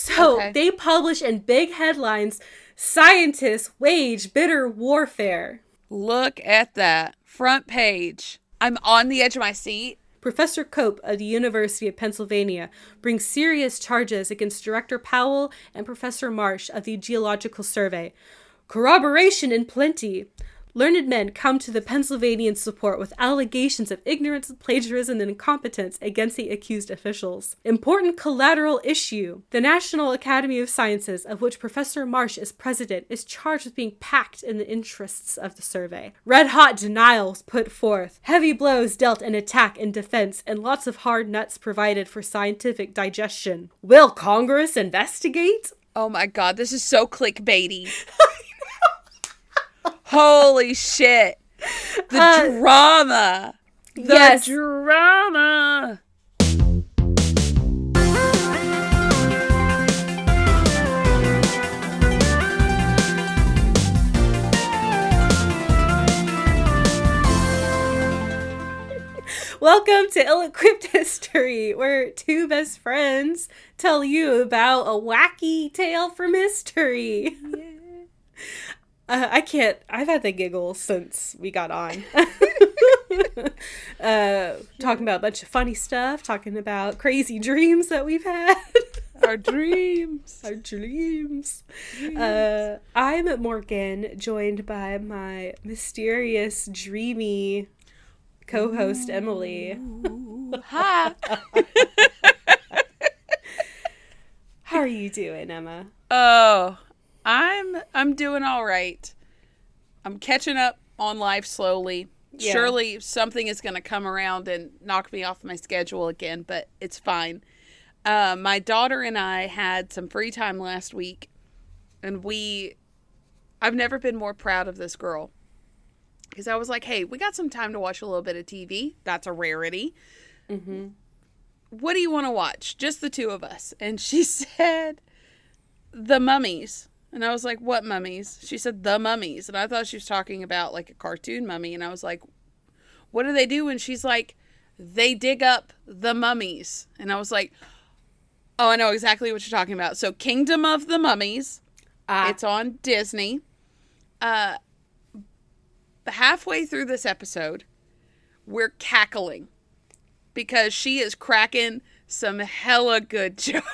So they publish in big headlines, scientists wage bitter warfare. Look at that. Front page. I'm on the edge of my seat. Professor Cope of the University of Pennsylvania brings serious charges against Director Powell and Professor Marsh of the Geological Survey. Corroboration in plenty. Learned men come to the Pennsylvanian support with allegations of ignorance, plagiarism, and incompetence against the accused officials. Important collateral issue. The National Academy of Sciences, of which Professor Marsh is president, is charged with being packed in the interests of the survey. Red-hot denials put forth. Heavy blows dealt in attack and defense, and lots of hard nuts provided for scientific digestion. Will Congress investigate? Oh my God, this is so clickbaity. Holy shit. The drama. The drama. Welcome to Ill-Equipped History, where two best friends tell you about a wacky tale from history. Yeah. I've had the giggles since we got on. Talking about a bunch of funny stuff, talking about crazy dreams that we've had. Our dreams. Our dreams. I'm Morgan, joined by my mysterious, dreamy co-host, Emily. Hi. How are you doing, Emma? Oh, I'm doing all right. I'm catching up on life slowly. Yeah. Surely something is going to come around and knock me off my schedule again, but it's fine. My daughter and I had some free time last week, and I've never been more proud of this girl. Because I was like, hey, we got some time to watch a little bit of TV. That's a rarity. Mm-hmm. What do you want to watch? Just the two of us. And she said, The Mummies. And I was like, what mummies? She said, The Mummies. And I thought she was talking about like a cartoon mummy. And I was like, what do they do? And she's like, they dig up the mummies. And I was like, oh, I know exactly what you're talking about. So Kingdom of the Mummies. It's on Disney. Halfway through this episode, we're cackling because she is cracking some hella good jokes.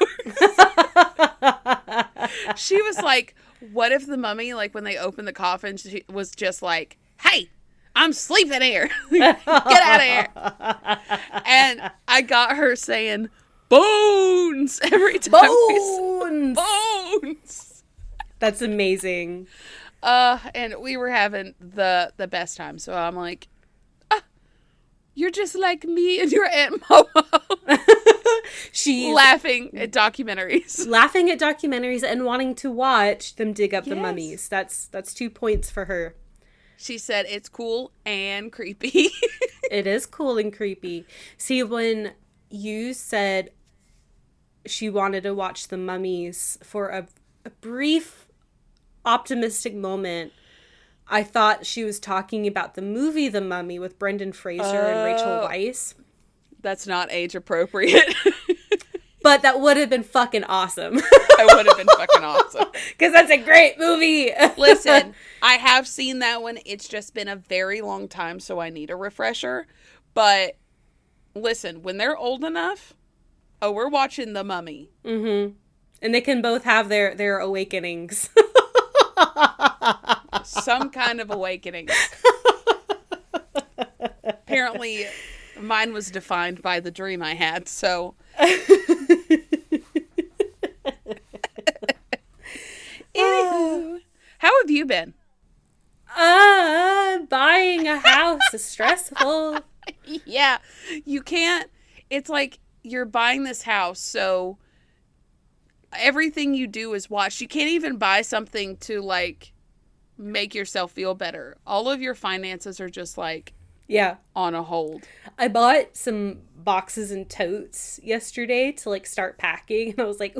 She was like, what if the mummy, like when they opened the coffin, she was just like, hey, I'm sleeping here. Get out of here. And I got her saying, bones, every time. Bones. That's amazing. And we were having the best time. So I'm like, you're just like me and your Aunt Momo. She's laughing at documentaries. Laughing at documentaries and wanting to watch them dig up the mummies. That's 2 points for her. She said it's cool and creepy. It is cool and creepy. See, when you said she wanted to watch the mummies for a brief optimistic moment, I thought she was talking about the movie The Mummy with Brendan Fraser and Rachel Weisz. That's not age appropriate. But that would have been fucking awesome. It would have been fucking awesome. Because that's a great movie. Listen, I have seen that one. It's just been a very long time, so I need a refresher. But listen, when they're old enough, we're watching The Mummy. Mm-hmm. And they can both have their awakenings. Some kind of awakening. Apparently, mine was defined by the dream I had, so. Anywho, how have you been? Buying a house is stressful. Yeah, you can't. It's like you're buying this house, so everything you do is watched. You can't even buy something to like make yourself feel better. All of your finances are just like on a hold. I bought some boxes and totes yesterday to like start packing, and I was like,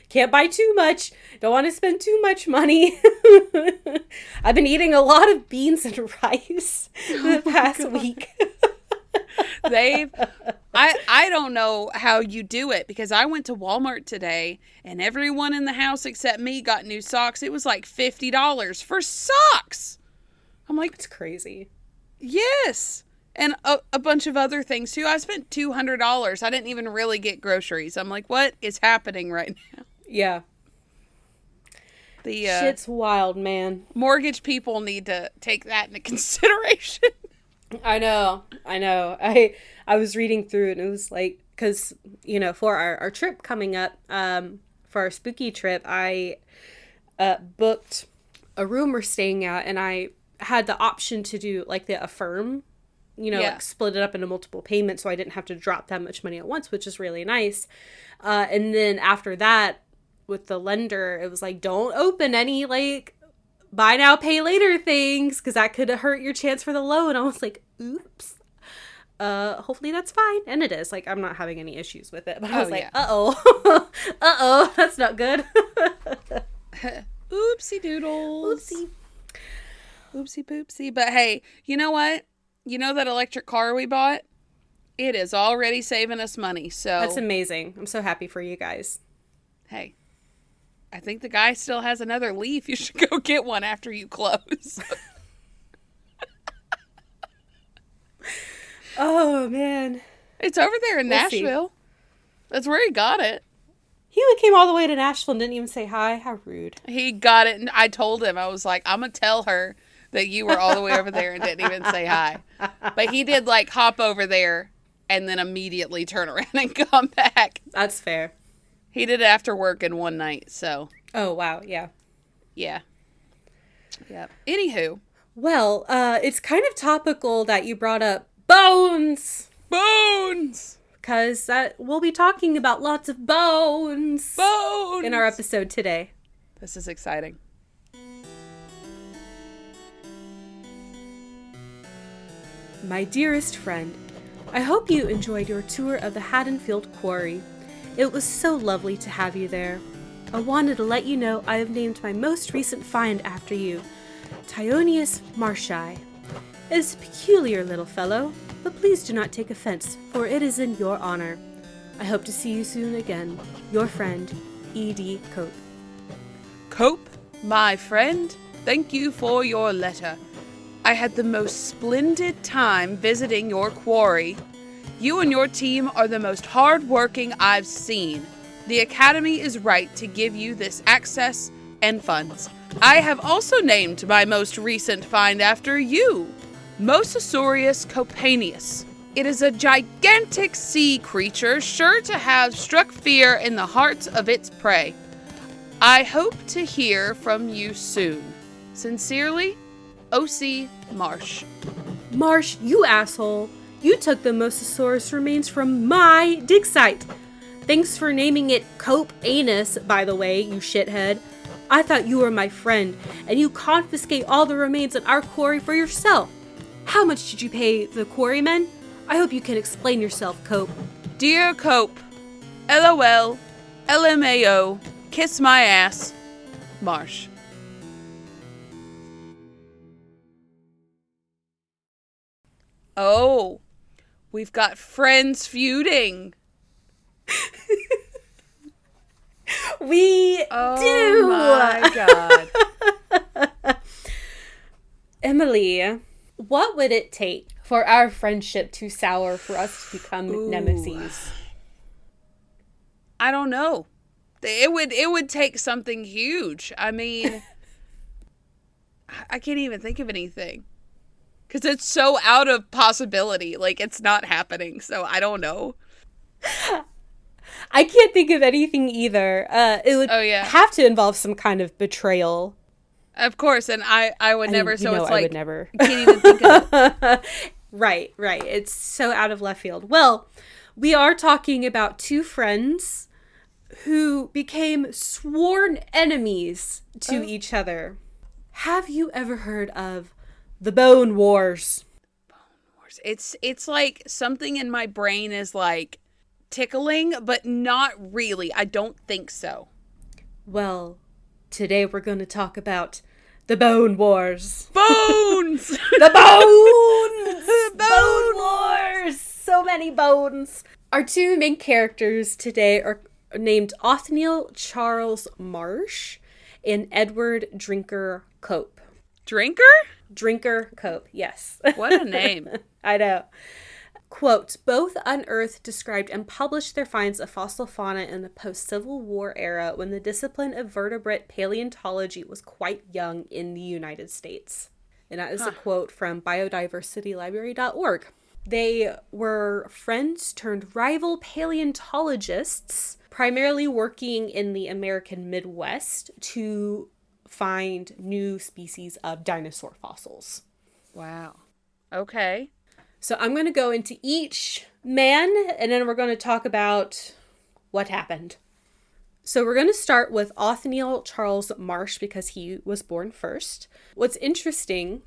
can't buy too much. Don't want to spend too much money. I've been eating a lot of beans and rice the past week. I don't know how you do it, because I went to Walmart today and everyone in the house except me got new socks. It was like $50 for socks. I'm like, it's crazy. Yes. And a bunch of other things too. I spent $200. I didn't even really get groceries. I'm like, what is happening right now? Yeah. The shit's wild, man. Mortgage people need to take that into consideration. I know. I was reading through it, and it was like, because, for our trip coming up, for our spooky trip, I booked a room we're staying at, and I had the option to do like the affirm, like split it up into multiple payments, so I didn't have to drop that much money at once, which is really nice. And then after that, with the lender, it was like, don't open any like buy now pay later things, because that could hurt your chance for the loan. I was like, oops. Hopefully that's fine, and it is. Like, I'm not having any issues with it, but I was like, uh-oh, that's not good. Oopsie doodles. Oopsie poopsie. But hey, you know what? You know that electric car we bought? It is already saving us money. So that's amazing. I'm so happy for you guys. Hey, I think the guy still has another leaf. You should go get one after you close. Oh, man. It's over there in Nashville. See. That's where he got it. He came all the way to Nashville and didn't even say hi. How rude. He got it, and I told him, I was like, I'm going to tell her that you were all the way over there and didn't even say hi. But he did, like, hop over there and then immediately turn around and come back. That's fair. He did it after work in one night, so. Oh, wow, yeah. Yeah. Yep. Anywho. Well, it's kind of topical that you brought up bones. Bones! Because we'll be talking about lots of bones. Bones! In our episode today. This is exciting. My dearest friend, I hope you enjoyed your tour of the Haddonfield Quarry. It was so lovely to have you there. I wanted to let you know I have named my most recent find after you, Tyonius marshii. It is a peculiar little fellow, but please do not take offense, for it is in your honor. I hope to see you soon again. Your friend, E.D. Cope. Cope, my friend, thank you for your letter. I had the most splendid time visiting your quarry. You and your team are the most hard-working I've seen. The Academy is right to give you this access and funds. I have also named my most recent find after you, Mosasaurus copaneus. It is a gigantic sea creature sure to have struck fear in the hearts of its prey. I hope to hear from you soon. Sincerely, O.C. Marsh. Marsh, you asshole. You took the Mosasaurus remains from my dig site. Thanks for naming it Cope Anus, by the way, you shithead. I thought you were my friend, and you confiscate all the remains in our quarry for yourself. How much did you pay the quarrymen? I hope you can explain yourself, Cope. Dear Cope, LOL, LMAO, kiss my ass, Marsh. Oh, we've got friends feuding. We do. Oh my God. Emily, what would it take for our friendship to sour for us to become nemesis? I don't know. It would take something huge. I mean, I can't even think of anything. Because it's so out of possibility. Like, it's not happening. So, I don't know. I can't think of anything either. It would have to involve some kind of betrayal. Of course. And I would never. So, it's like, I would never. You can't even think of it. Right. It's so out of left field. Well, we are talking about two friends who became sworn enemies to each other. Have you ever heard of the Bone Wars? Bone Wars. It's like something in my brain is like tickling, but not really. I don't think so. Well, today we're going to talk about the Bone Wars. Bones! The Bones! Bone Wars! many bones. Our two main characters today are named Othniel Charles Marsh and Edward Drinker Cope. Drinker? Drinker Cope, yes. What a name. I know. Quote, both unearthed, described, and published their finds of fossil fauna in the post-Civil War era when the discipline of vertebrate paleontology was quite young in the United States. And that is a quote from biodiversitylibrary.org. They were friends turned rival paleontologists, primarily working in the American Midwest to find new species of dinosaur fossils. Wow. Okay. So I'm going to go into each man, and then we're going to talk about what happened. So we're going to start with Othniel Charles Marsh because he was born first. What's interesting,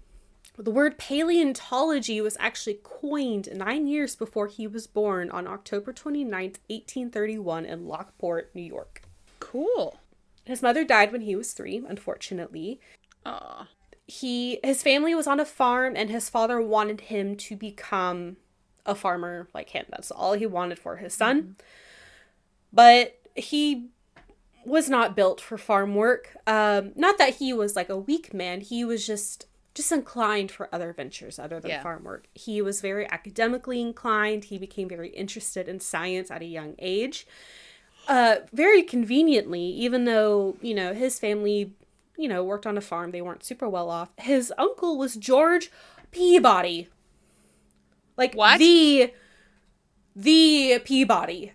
the word paleontology was actually coined 9 years before he was born on October 29th, 1831 in Lockport, New York. Cool. His mother died when he was 3, unfortunately. Aw. His family was on a farm, and his father wanted him to become a farmer like him. That's all he wanted for his son. Mm-hmm. But he was not built for farm work. Not that he was like a weak man. He was just inclined for other ventures other than farm work. He was very academically inclined. He became very interested in science at a young age. Very conveniently, even though, his family worked on a farm. They weren't super well off. His uncle was George Peabody. Like, what? The Peabody.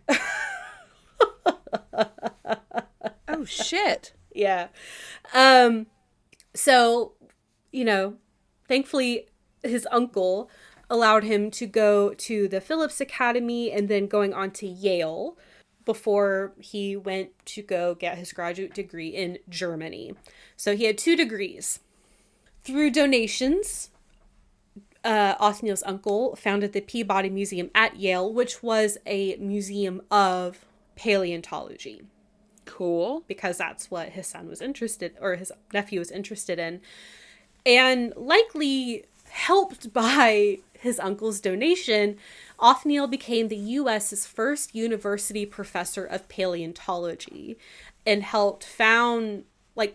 Oh, shit. Yeah. So, thankfully, his uncle allowed him to go to the Phillips Academy and then going on to Yale before he went to go get his graduate degree in Germany. So he had 2 degrees. Through donations, Othniel's uncle founded the Peabody Museum at Yale, which was a museum of paleontology. Cool. Because that's what his son was interested, or his nephew was interested in. And likely helped by his uncle's donation, Othniel became the U.S.'s first university professor of paleontology and helped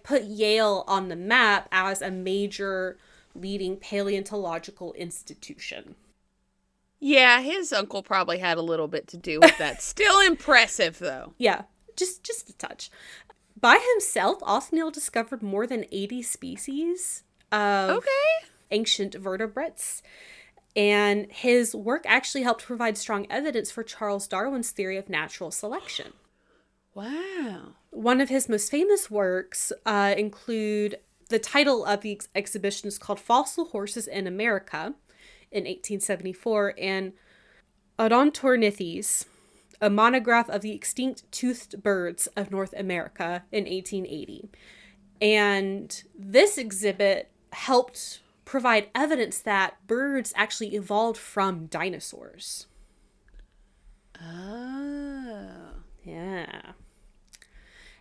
put Yale on the map as a major leading paleontological institution. Yeah, his uncle probably had a little bit to do with that. Still impressive, though. Yeah, just a touch. By himself, Othniel discovered more than 80 species of ancient vertebrates. And his work actually helped provide strong evidence for Charles Darwin's theory of natural selection. Wow. One of his most famous works include the title of the exhibition is called Fossil Horses in America in 1874 and Odontornithes, a monograph of the extinct toothed birds of North America in 1880. And this exhibit helped provide evidence that birds actually evolved from dinosaurs. Oh. Yeah.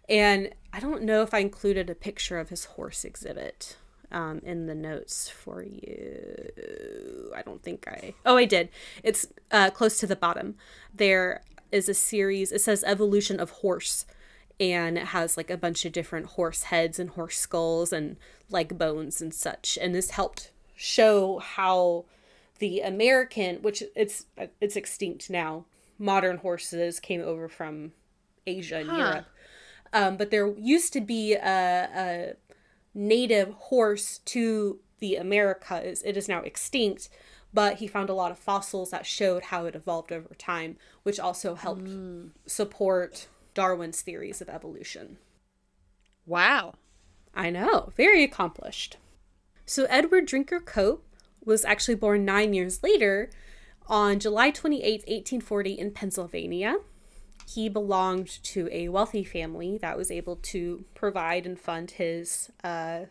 And I don't know if I included a picture of his horse exhibit in the notes for you. I don't think I did. It's close to the bottom. There is a series, it says Evolution of Horse, and it has like a bunch of different horse heads and horse skulls and leg bones and such. And this helped show how the American, which it's extinct now, modern horses came over from Asia and Europe. But there used to be a native horse to the Americas. It is now extinct, but he found a lot of fossils that showed how it evolved over time, which also helped support Darwin's theories of evolution. Wow. I know. Very accomplished. So Edward Drinker Cope was actually born 9 years later on July 28th, 1840 in Pennsylvania. He belonged to a wealthy family that was able to provide and fund his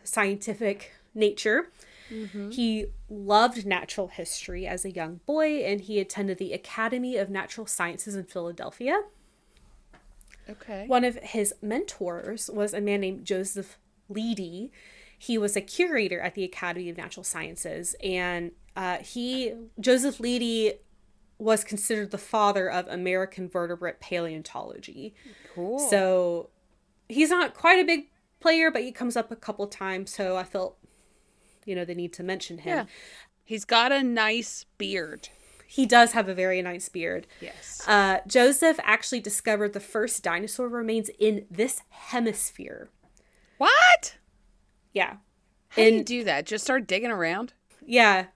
scientific nature. Mm-hmm. He loved natural history as a young boy, and he attended the Academy of Natural Sciences in Philadelphia. Okay. One of his mentors was a man named Joseph Leidy. He was a curator at the Academy of Natural Sciences, and Joseph Leidy was considered the father of American vertebrate paleontology. Cool. So he's not quite a big player, but he comes up a couple times, so I felt, the need to mention him. Yeah. He's got a nice beard. He does have a very nice beard. Yes. Joseph actually discovered the first dinosaur remains in this hemisphere. What? Yeah. How do you do that? Just start digging around? Yeah.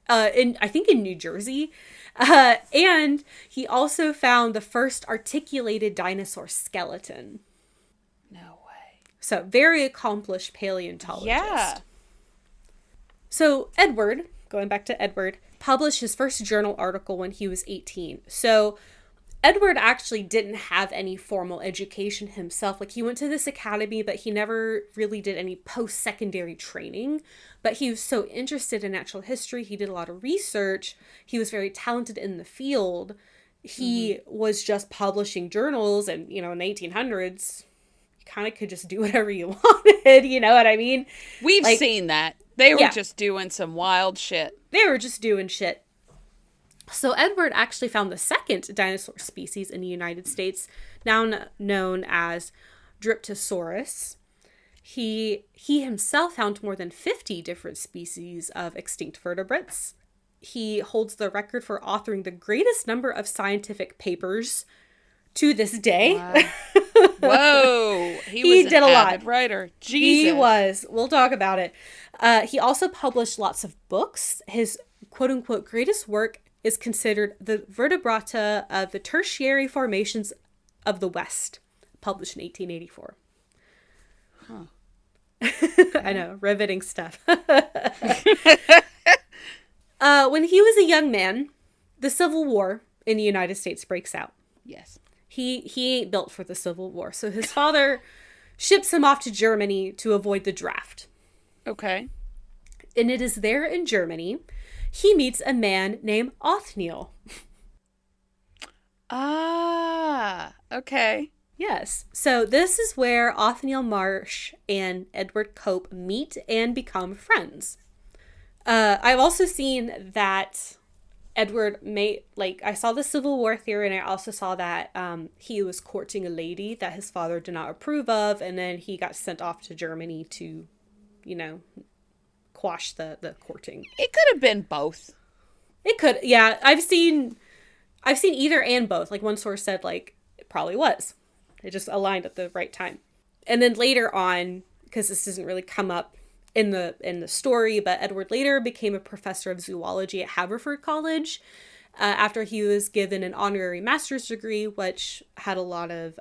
I think in New Jersey. And he also found the first articulated dinosaur skeleton. No way. So, very accomplished paleontologist. Yeah. So, Edward, going back to Edward, published his first journal article when he was 18. So, Edward actually didn't have any formal education himself. Like, he went to this academy, but he never really did any post-secondary training. But he was so interested in natural history. He did a lot of research. He was very talented in the field. He was just publishing journals. And, in the 1800s, you kind of could just do whatever you wanted. You know what I mean? We've seen that. They were just doing some wild shit. They were just doing shit. So Edward actually found the second dinosaur species in the United States, now known as Dryptosaurus. He himself found more than 50 different species of extinct vertebrates. He holds the record for authoring the greatest number of scientific papers to this day. Wow. Whoa. He was did a lot. Avid writer. Jesus. He was. We'll talk about it. He also published lots of books. His quote-unquote greatest work is considered the Vertebrata of the Tertiary Formations of the West, published in 1884. Huh. I know, riveting stuff. When he was a young man, the Civil War in the United States breaks out. Yes. He ain't built for the Civil War, so his father ships him off to Germany to avoid the draft. Okay. And it is there in Germany he meets a man named Othniel. Ah, okay. Yes. So this is where Othniel Marsh and Edward Cope meet and become friends. I've also seen that Edward I saw the Civil War theory, and I also saw that he was courting a lady that his father did not approve of, and then he got sent off to Germany to, quash the courting. It could have been both. It could, yeah. I've seen either and both. Like, one source said, it probably was. It just aligned at the right time. And then later on, because this doesn't really come up in the story, but Edward later became a professor of zoology at Haverford College after he was given an honorary master's degree, which had a lot to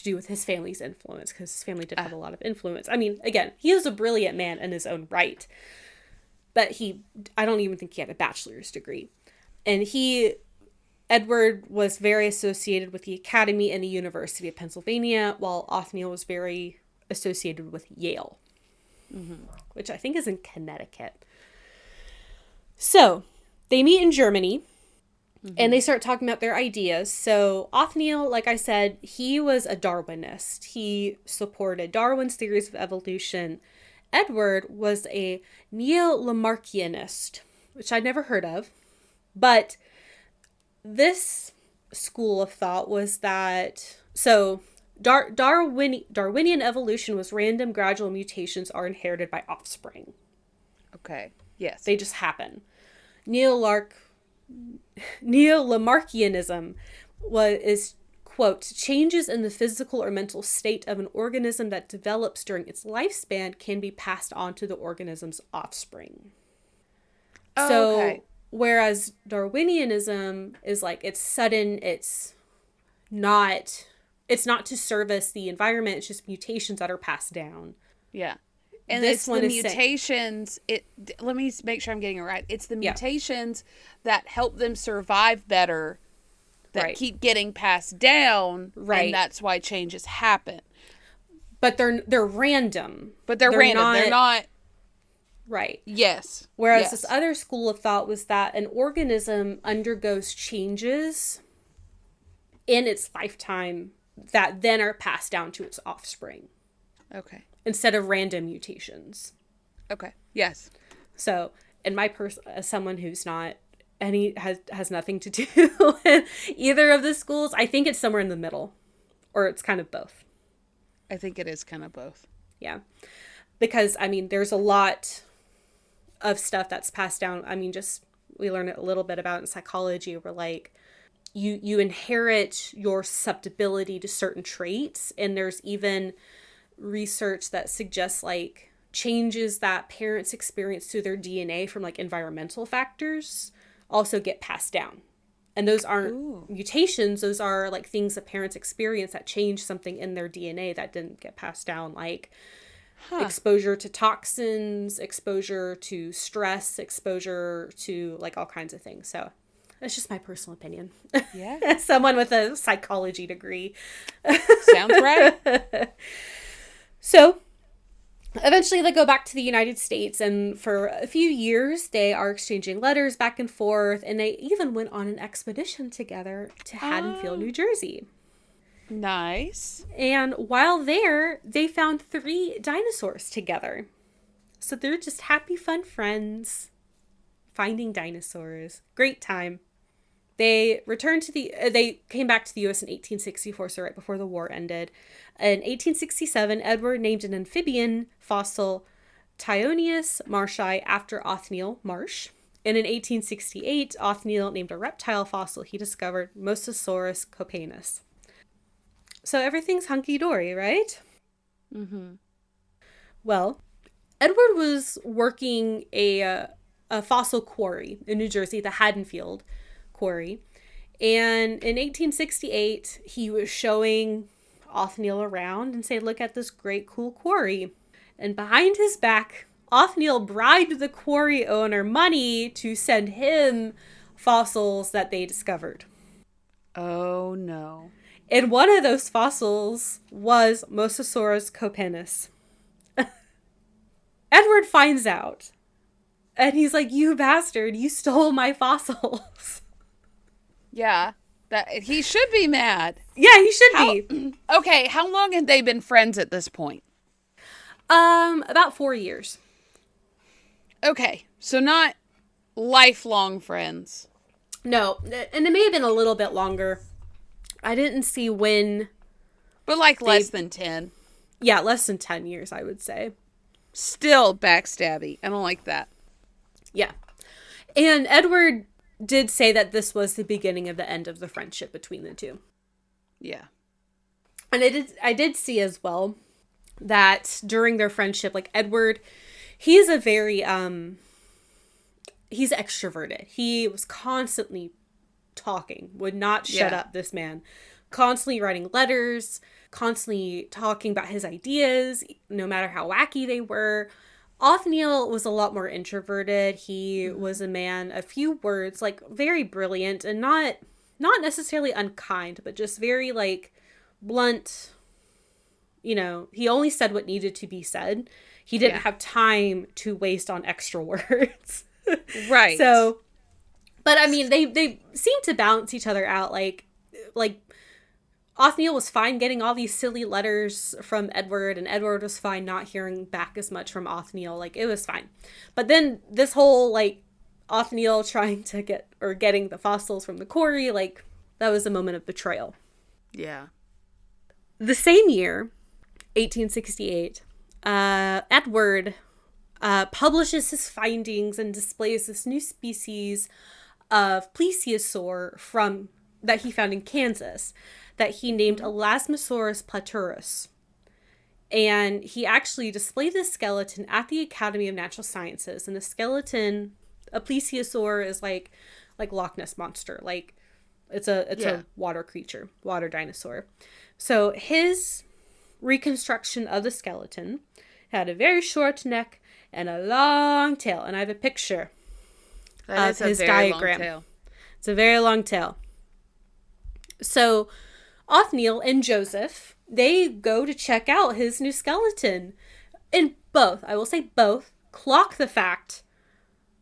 do with his family's influence, because his family did have a lot of influence. I mean, again, he was a brilliant man in his own right, but I don't even think he had a bachelor's degree. And Edward was very associated with the Academy and the University of Pennsylvania, while Othniel was very associated with Yale, which I think is in Connecticut. So they meet in Germany. And they start talking about their ideas. So Othniel, like I said, he was a Darwinist. He supported Darwin's theories of evolution. Edward was a neo-Lamarckianist, which I'd never heard of. But this school of thought was that, Darwinian evolution was random gradual mutations are inherited by offspring. Okay, yes. They just happen. Neo-Lamarckianism is, quote, changes in the physical or mental state of an organism that develops during its lifespan can be passed on to the organism's offspring. Oh, okay. Whereas Darwinianism is it's sudden, it's not to service the environment, it's just mutations that are passed down. Yeah. And this it's the mutations, let me make sure I'm getting it right. It's the mutations that help them survive better that keep getting passed down. Right. And that's why changes happen. But they're random. But they're random. They're not. Right. Yes. Whereas this other school of thought was that an organism undergoes changes in its lifetime that then are passed down to its offspring. Okay. Instead of random mutations. Okay. Yes. So, in my as someone who's not and he has nothing to do with either of the schools. I think it's somewhere in the middle, or it's kind of both. I think it is kind of both. Yeah. Because, I mean, there's a lot of stuff that's passed down. I mean, just, we learn a little bit about in psychology where, like, you inherit your susceptibility to certain traits. And there's even research that suggests, like, changes that parents experience through their DNA from, like, environmental factors also get passed down. And those aren't mutations. Those are, like, things that parents experience that change something in their DNA that didn't get passed down, like exposure to toxins, exposure to stress, exposure to, like, all kinds of things. So that's just my personal opinion. Yeah. As someone with a psychology degree. Sounds right. So eventually they go back to the United States, and for a few years they are exchanging letters back and forth, and they even went on an expedition together to Haddonfield, New Jersey. Nice. And while there, they found 3 dinosaurs together. So they're just happy, fun friends finding dinosaurs. Great time. They returned to they came back to the U.S. in 1864, so right before the war ended. In 1867, Edward named an amphibian fossil Tyonius marshi after Othniel Marsh. And in 1868, Othniel named a reptile fossil he discovered, Mosasaurus copenus. So everything's hunky-dory, right? Mm-hmm. Well, Edward was working a fossil quarry in New Jersey, the Haddonfield quarry. And in 1868, he was showing Othniel around and saying, look at this great, cool quarry. And behind his back, Othniel bribed the quarry owner money to send him fossils that they discovered. Oh, no. And one of those fossils was Mosasaurus copenus. Edward finds out. And he's like, you bastard, you stole my fossils. Yeah. He should be mad. Yeah, he should be. Okay, how long had they been friends at this point? About 4 years. Okay, so not lifelong friends. No, and it may have been a little bit longer. I didn't see when. But like less than 10. Yeah, less than 10 years, I would say. Still backstabby. I don't like that. Yeah. And Edward did say that this was the beginning of the end of the friendship between the two. Yeah. And I did see as well that during their friendship, like Edward, he's a very, he's extroverted. He was constantly talking, would not shut up, this man. Constantly writing letters, constantly talking about his ideas, no matter how wacky they were. Othniel was a lot more introverted. He was a man, a few words, like very brilliant and not necessarily unkind, but just very like blunt. You know, he only said what needed to be said. He didn't have time to waste on extra words. Right. So, but I mean, they seem to balance each other out. Like Othniel was fine getting all these silly letters from Edward, and Edward was fine not hearing back as much from Othniel. Like, it was fine. But then this whole, like, Othniel trying to getting the fossils from the quarry, like, that was a moment of betrayal. Yeah. The same year, 1868, Edward publishes his findings and displays this new species of plesiosaur that he found in Kansas, that he named Elasmosaurus platurus. And he actually displayed this skeleton at the Academy of Natural Sciences. And the skeleton, a plesiosaur, is like Loch Ness Monster. Like, it's a water creature, water dinosaur. So his reconstruction of the skeleton had a very short neck and a long tail. And I have a picture of his diagram. It's a very long tail. So Othniel and Joseph, they go to check out his new skeleton. And both, I will say both, clock the fact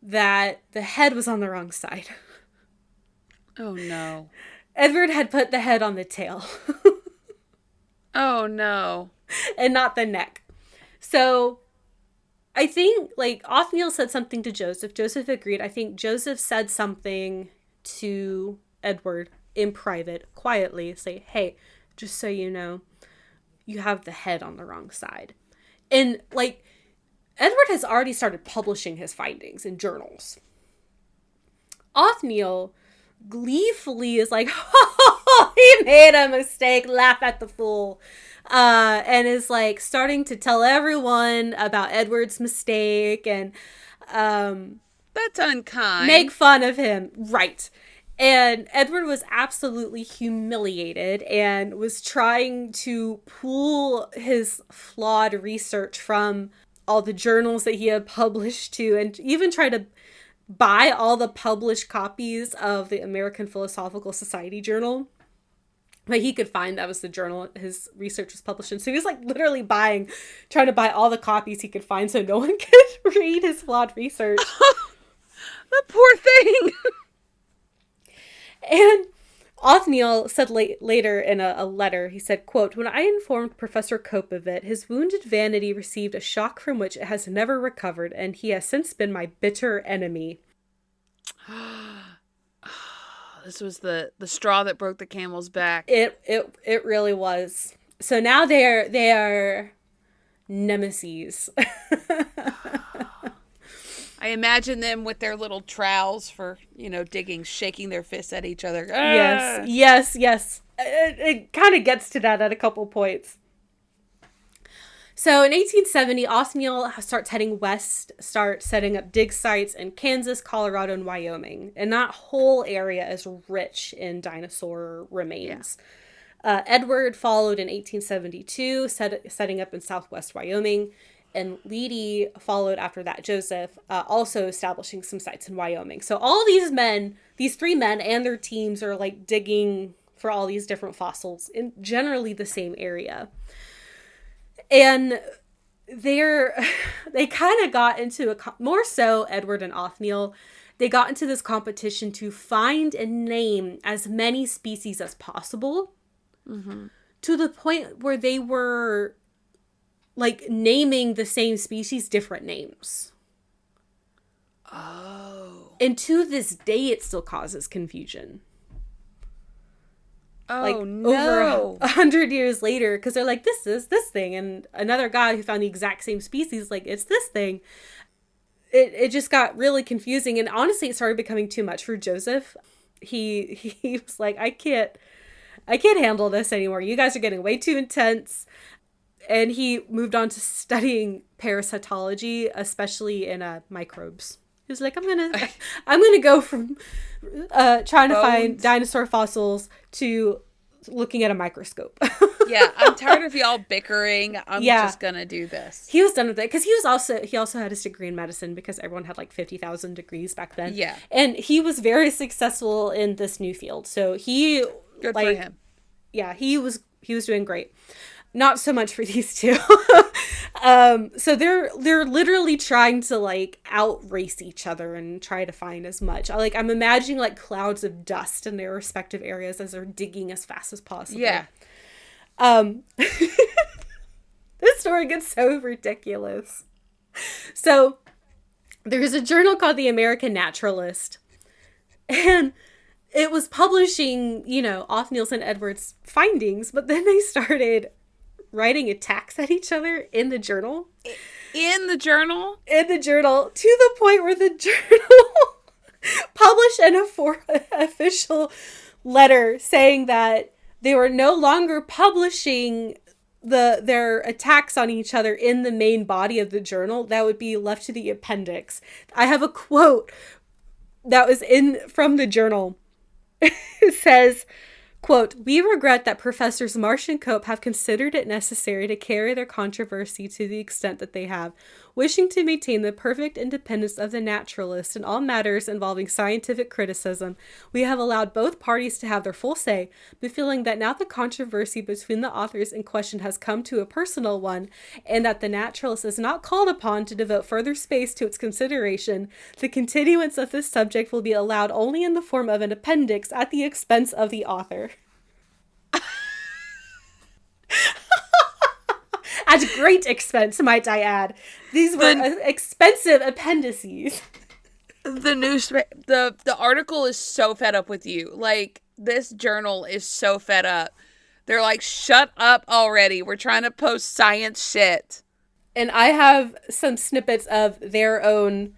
that the head was on the wrong side. Oh, no. Edward had put the head on the tail. Oh, no. And not the neck. So I think, like, Othniel said something to Joseph. Joseph agreed. I think Joseph said something to Edward in private, quietly, say, hey, just so you know, you have the head on the wrong side. And, like, Edward has already started publishing his findings in journals. Othniel gleefully is like, oh, he made a mistake, laugh at the fool. And is like starting to tell everyone about Edward's mistake and that's unkind. Make fun of him. Right. And Edward was absolutely humiliated and was trying to pull his flawed research from all the journals that he had published to, and even try to buy all the published copies of the American Philosophical Society journal that he could find. That was the journal his research was published in. So he was like literally trying to buy all the copies he could find so no one could read his flawed research. The poor thing. And Othniel said later in a letter, he said, quote, when I informed Professor Cope of it, his wounded vanity received a shock from which it has never recovered, and he has since been my bitter enemy. This was the straw that broke the camel's back. It really was. So now they are nemesis. I imagine them with their little trowels for, digging, shaking their fists at each other. Yes. It kind of gets to that at a couple points. So in 1870, Othniel starts heading west, starts setting up dig sites in Kansas, Colorado, and Wyoming. And that whole area is rich in dinosaur remains. Yeah. Edward followed in 1872, setting up in southwest Wyoming. And E.D. followed after that, Joseph, also establishing some sites in Wyoming. So all these three men and their teams are like digging for all these different fossils in generally the same area. And they kind of got into more so Edward and Othniel, they got into this competition to find and name as many species as possible, to the point where they were like naming the same species different names. Oh. And to this day, it still causes confusion. Oh, like, no. Over 100 years later, because they're like, this is this thing. And another guy who found the exact same species, like, it's this thing. It just got really confusing. And honestly, it started becoming too much for Joseph. He was like, I can't handle this anymore. You guys are getting way too intense. And he moved on to studying parasitology, especially in microbes. He was like, I'm gonna go from trying to find dinosaur fossils to looking at a microscope. Yeah, I'm tired of y'all bickering. I'm just gonna do this. He was done with it because he also had his degree in medicine, because everyone had like 50,000 degrees back then. Yeah, and he was very successful in this new field. So he good for him. Yeah, he was doing great. Not so much for these two. So they're literally trying to like outrace each other and try to find as much. I'm imagining like clouds of dust in their respective areas as they're digging as fast as possible. Yeah. This story gets so ridiculous. So there's a journal called the American Naturalist, and it was publishing, Othniel's and Edward's findings, but then they started writing attacks at each other in the journal. In the journal? In the journal, to the point where the journal published an official letter saying that they were no longer publishing their attacks on each other in the main body of the journal. That would be left to the appendix. I have a quote that was from the journal. It says, quote, "We regret that Professors Marsh and Cope have considered it necessary to carry their controversy to the extent that they have. Wishing to maintain the perfect independence of the naturalist in all matters involving scientific criticism, we have allowed both parties to have their full say, but feeling that now the controversy between the authors in question has come to a personal one, and that the naturalist is not called upon to devote further space to its consideration, the continuance of this subject will be allowed only in the form of an appendix at the expense of At great expense, might I add. These were expensive appendices. The article is so fed up with you. Like, this journal is so fed up. They're like, shut up already. We're trying to post science shit. And I have some snippets of their own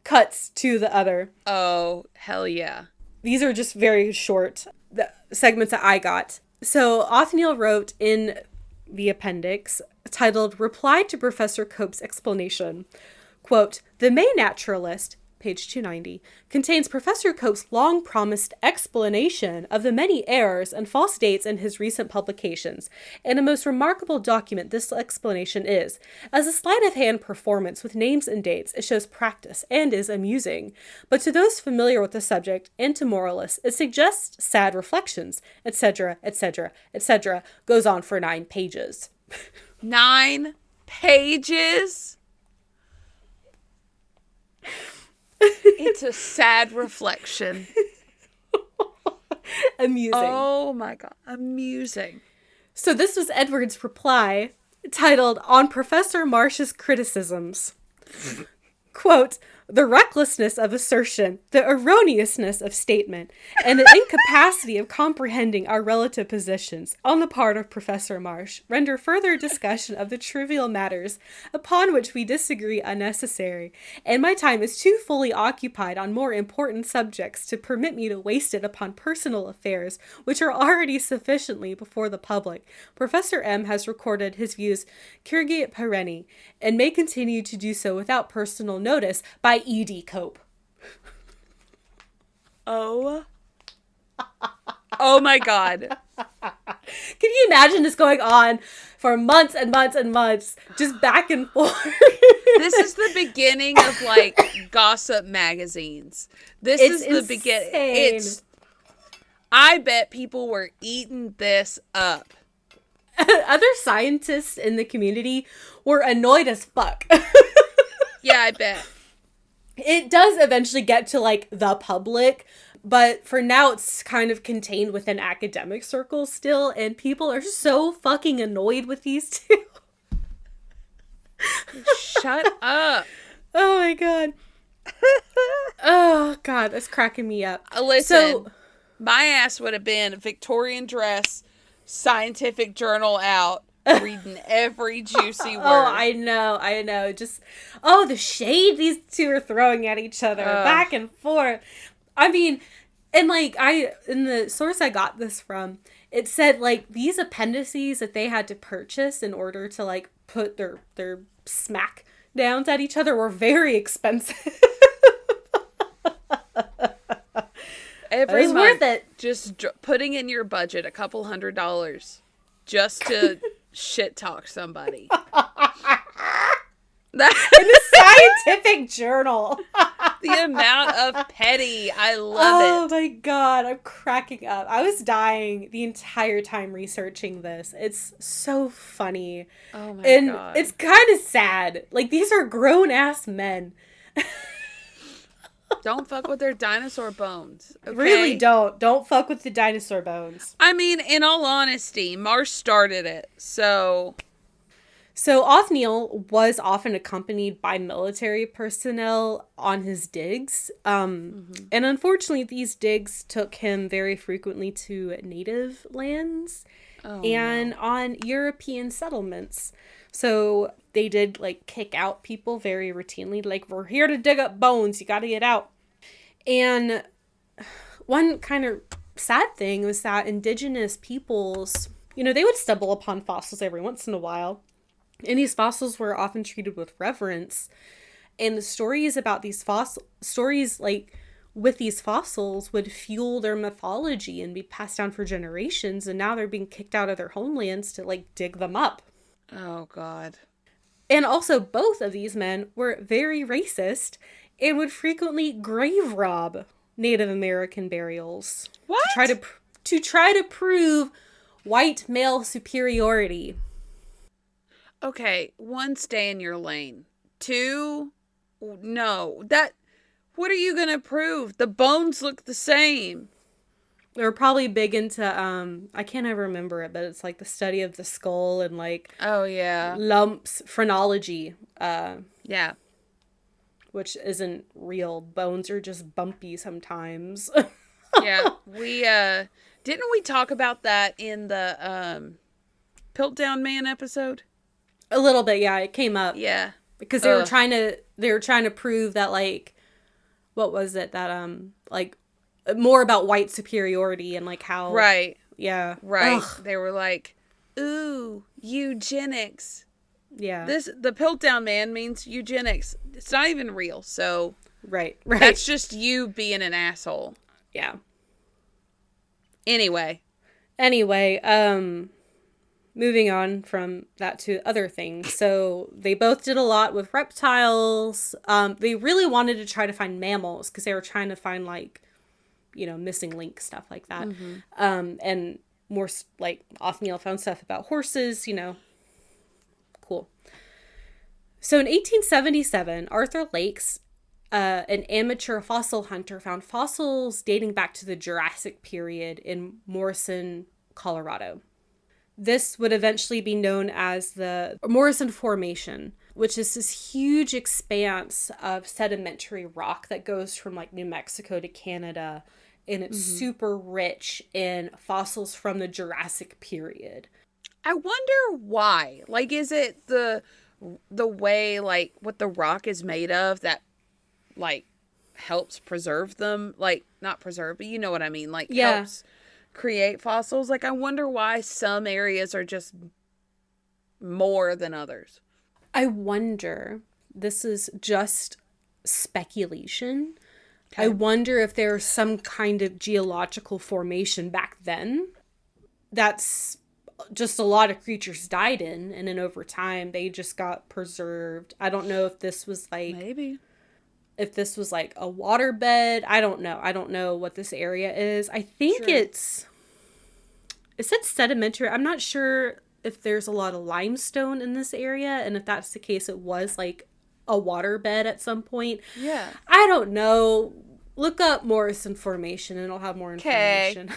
cuts to the other. Oh, hell yeah. These are just very short segments that I got. So Othniel wrote in the appendix, titled Reply to Professor Cope's Explanation, quote, "The May Naturalist," page 290, contains Professor Cope's long-promised explanation of the many errors and false dates in his recent publications. And a most remarkable document this explanation is. As a sleight-of-hand performance with names and dates, it shows practice and is amusing. But to those familiar with the subject and to moralists, it suggests sad reflections, etc., etc., etc., goes on for 9 pages. 9 pages? It's a sad reflection. Amusing. Oh my God. Amusing. So this was Edward's reply, titled On Professor Marsh's Criticisms. Quote, "The recklessness of assertion, the erroneousness of statement, and the incapacity of comprehending our relative positions on the part of Professor Marsh render further discussion of the trivial matters upon which we disagree unnecessary, and my time is too fully occupied on more important subjects to permit me to waste it upon personal affairs which are already sufficiently before the public. Professor M. has recorded his views currige perenni, and may continue to do so without personal notice by E.D. Cope." Oh my God. Can you imagine this going on for months and months and months, just back and forth? This is the beginning of, like, gossip magazines. This is the beginning. I bet people were eating this up. Other scientists in the community were annoyed as fuck. Yeah, I bet. It does eventually get to, like, the public, but for now it's kind of contained within academic circles still, and people are so fucking annoyed with these two. Shut up. Oh my God. Oh God, that's cracking me up. Listen, my ass would have been Victorian dress, scientific journal out, reading every juicy word. Oh, I know. Just, the shade these two are throwing at each other, back and forth. I mean, and like, in the source I got this from, it said, like, these appendices that they had to purchase in order to, like, put their smack downs at each other were very expensive. Every month, worth it. Just putting in your budget $200 just to shit talk somebody. In a scientific journal. The amount of petty. I love it. Oh my God, I'm cracking up. I was dying the entire time researching this. It's so funny. Oh my God. God. It's kind of sad. Like, these are grown-ass men. Don't fuck with their dinosaur bones. Okay? Really don't. Don't fuck with the dinosaur bones. I mean, in all honesty, Marsh started it, so... So Othniel was often accompanied by military personnel on his digs. And unfortunately, these digs took him very frequently to native lands and on European settlements. So they did, like, kick out people very routinely. Like, we're here to dig up bones. You got to get out. And one kind of sad thing was that indigenous peoples, they would stumble upon fossils every once in a while. And these fossils were often treated with reverence. And the stories about these with these fossils would fuel their mythology and be passed down for generations. And now they're being kicked out of their homelands to, like, dig them up. Oh, God. And also, both of these men were very racist and would frequently grave rob Native American burials. What? To try to prove white male superiority. Okay, 1, stay in your lane. 2, no. What are you going to prove? The bones look the same. They're probably big into, I can't ever remember it, but it's like the study of the skull and like Oh, yeah. lumps, phrenology, Yeah. which isn't real. Bones are just bumpy sometimes. Yeah. Didn't we talk about that in the, Piltdown Man episode? A little bit, yeah, it came up. Yeah. Because they were trying to prove that, like, what was it? That, like, more about white superiority and, like, how... Right. Yeah. Right. Ugh. They were like, ooh, eugenics. Yeah. The Piltdown Man means eugenics. It's not even real, so... Right. That's just you being an asshole. Yeah. Anyway, moving on from that to other things. So they both did a lot with reptiles. They really wanted to try to find mammals because they were trying to find, like, you know, missing link stuff like that. Mm-hmm. And more, like, Othniel found stuff about horses, you know. Cool. So in 1877, Arthur Lakes, an amateur fossil hunter, found fossils dating back to the Jurassic period in Morrison, Colorado. This would eventually be known as the Morrison Formation, which is this huge expanse of sedimentary rock that goes from, like, New Mexico to Canada, and it's super rich in fossils from the Jurassic period. I wonder why. Like, is it the way, like, what the rock is made of that, like, helps preserve them? Like, not preserve, but you know what I mean. Like, helps create fossils. Like, I wonder why some areas are just more than others. I wonder, this is just speculation. Okay. I wonder if there's some kind of geological formation back then that's just a lot of creatures died in, and then over time they just got preserved. I don't know if this was like... Maybe. If this was like a waterbed. I don't know. I don't know what this area is. I think it said sedimentary. I'm not sure if there's a lot of limestone in this area, and if that's the case, it was like a waterbed at some point. Yeah. I don't know. Look up Morrison Formation and I'll have more information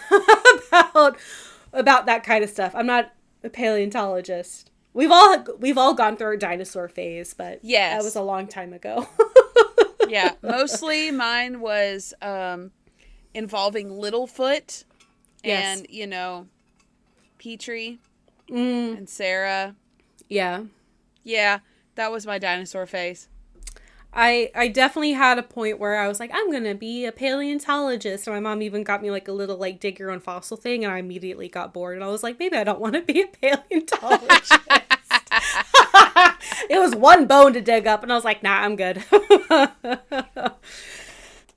about that kind of stuff. I'm not a paleontologist. We've all gone through our dinosaur phase, but that was a long time ago. Yeah, mostly mine was involving Littlefoot and, you know, Petrie and Sarah. Yeah. Yeah, that was my dinosaur phase. I definitely had a point where I was like, I'm going to be a paleontologist. And my mom even got me like a little like dig your own fossil thing. And I immediately got bored. And I was like, maybe I don't want to be a paleontologist. It was one bone to dig up. And I was like, nah, I'm good.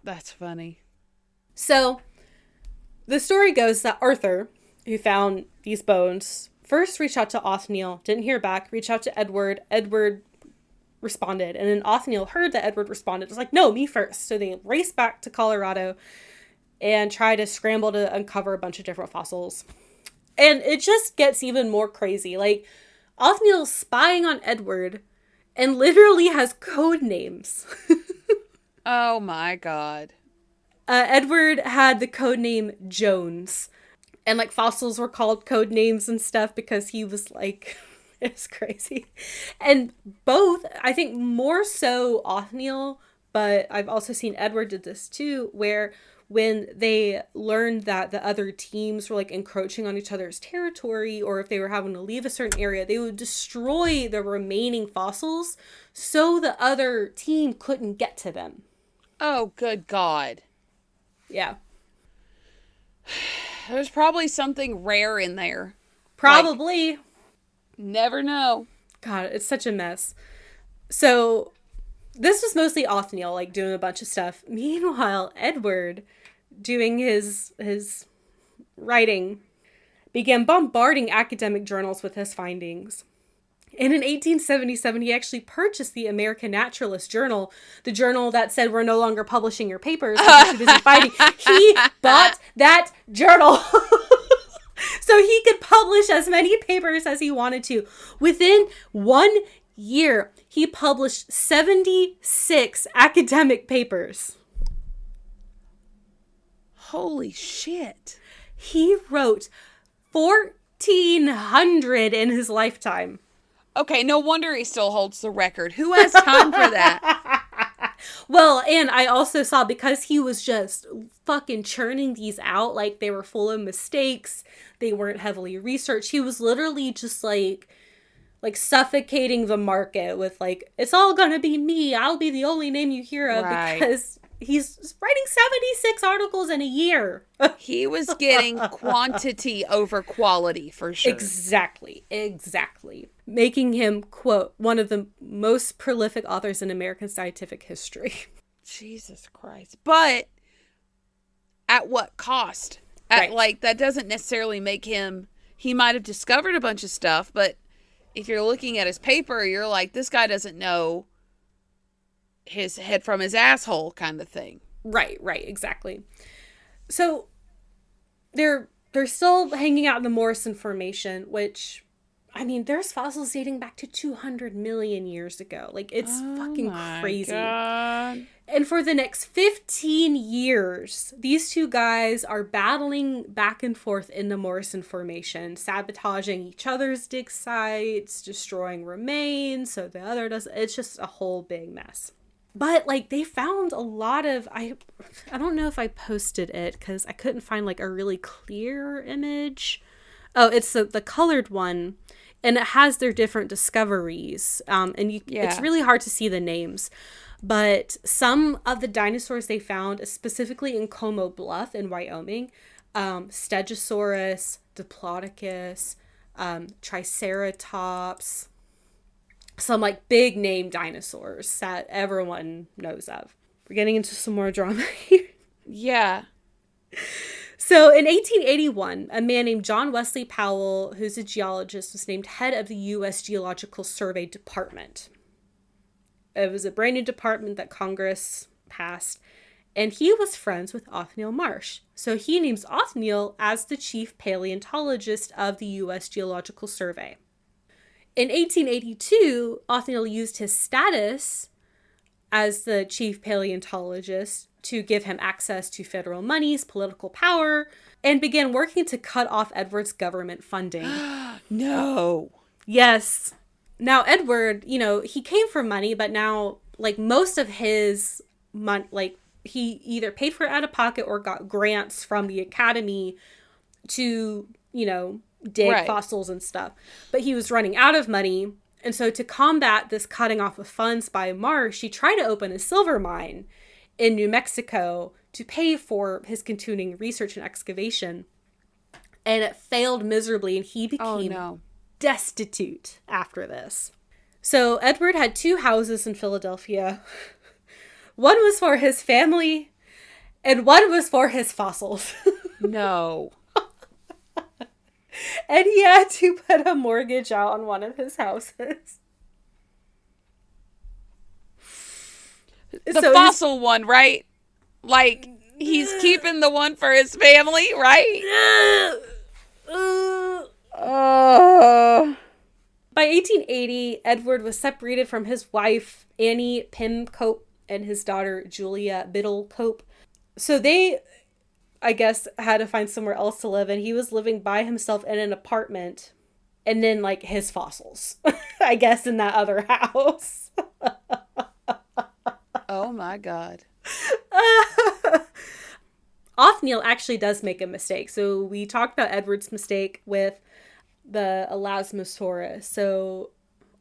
That's funny. So the story goes that Arthur, who found these bones, first reached out to Othniel, didn't hear back, reached out to Edward. Edward responded, and then Othniel heard that Edward responded. It was like, no, me first. So they raced back to Colorado and tried to scramble to uncover a bunch of different fossils. And it just gets even more crazy. Like, Othniel's spying on Edward and literally has code names. Oh my god. Edward had the code name Jones. And, like, fossils were called code names and stuff because he was, like... It's crazy. And both, I think more so Othniel, but I've also seen Edward did this too, where when they learned that the other teams were like encroaching on each other's territory, or if they were having to leave a certain area, they would destroy the remaining fossils so the other team couldn't get to them. Oh, good God. Yeah. There's probably something rare in there. Probably. Never know. God, it's such a mess. So this was mostly Othniel, like, doing a bunch of stuff. Meanwhile, Edward, doing his writing, began bombarding academic journals with his findings. And in 1877, he actually purchased the American Naturalist Journal, the journal that said we're no longer publishing your papers because you're too busy fighting. He bought that journal. So he could publish as many papers as he wanted to. Within 1 year, he published 76 academic papers. Holy shit. He wrote 1,400 in his lifetime. Okay, no wonder he still holds the record. Who has time for that? Well, and I also saw, because he was just fucking churning these out, like they were full of mistakes, they weren't heavily researched. He was literally just like suffocating the market with like, it's all gonna be me. I'll be the only name you hear of, right. Because he's writing 76 articles in a year. He was getting quantity over quality for sure. Exactly. Making him, quote, one of the most prolific authors in American scientific history. Jesus Christ. But at what cost? Right. Like, that doesn't necessarily make him, he might have discovered a bunch of stuff, but if you're looking at his paper, you're like, this guy doesn't know his head from his asshole kind of thing. Right, exactly. So they're still hanging out in the Morrison Formation, which, I mean, there's fossils dating back to 200 million years ago. Like, it's fucking crazy. God. And for the next 15 years, these two guys are battling back and forth in the Morrison Formation, sabotaging each other's dig sites, destroying remains so the other doesn't. It's just a whole big mess. But, like, they found a lot of, I don't know if I posted it because I couldn't find, like, a really clear image. Oh, it's the colored one, and it has their different discoveries. It's really hard to see the names. But some of the dinosaurs they found, specifically in Como Bluff in Wyoming, Stegosaurus, Diplodocus, Triceratops, some like big name dinosaurs that everyone knows of. We're getting into some more drama here. Yeah. So in 1881, a man named John Wesley Powell, who's a geologist, was named head of the U.S. Geological Survey Department. It was a brand new department that Congress passed, and he was friends with Othniel Marsh. So he names Othniel as the chief paleontologist of the U.S. Geological Survey. In 1882, Othniel used his status as the chief paleontologist to give him access to federal monies, political power, and began working to cut off Edward's government funding. No. Yes. Now, Edward, he came for money, but now, like, most of his money, like, he either paid for it out of pocket or got grants from the academy to, dig fossils and stuff. But he was running out of money. And so to combat this cutting off of funds by Marsh, he tried to open a silver mine in New Mexico to pay for his continuing research and excavation. And it failed miserably, and he became destitute after this. So Edward had 2 houses in Philadelphia. One was for his family, and one was for his fossils. No. And he had to put a mortgage out on one of his houses. The fossil one, right? Like, he's keeping the one for his family, right? By 1880, Edward was separated from his wife, Annie Pym Cope, and his daughter, Julia Biddle Cope. So they, I guess, had to find somewhere else to live, and he was living by himself in an apartment, and then, like, his fossils, I guess, in that other house. Oh, my God. Othniel actually does make a mistake. So we talked about Edward's mistake with the Elasmosaurus. So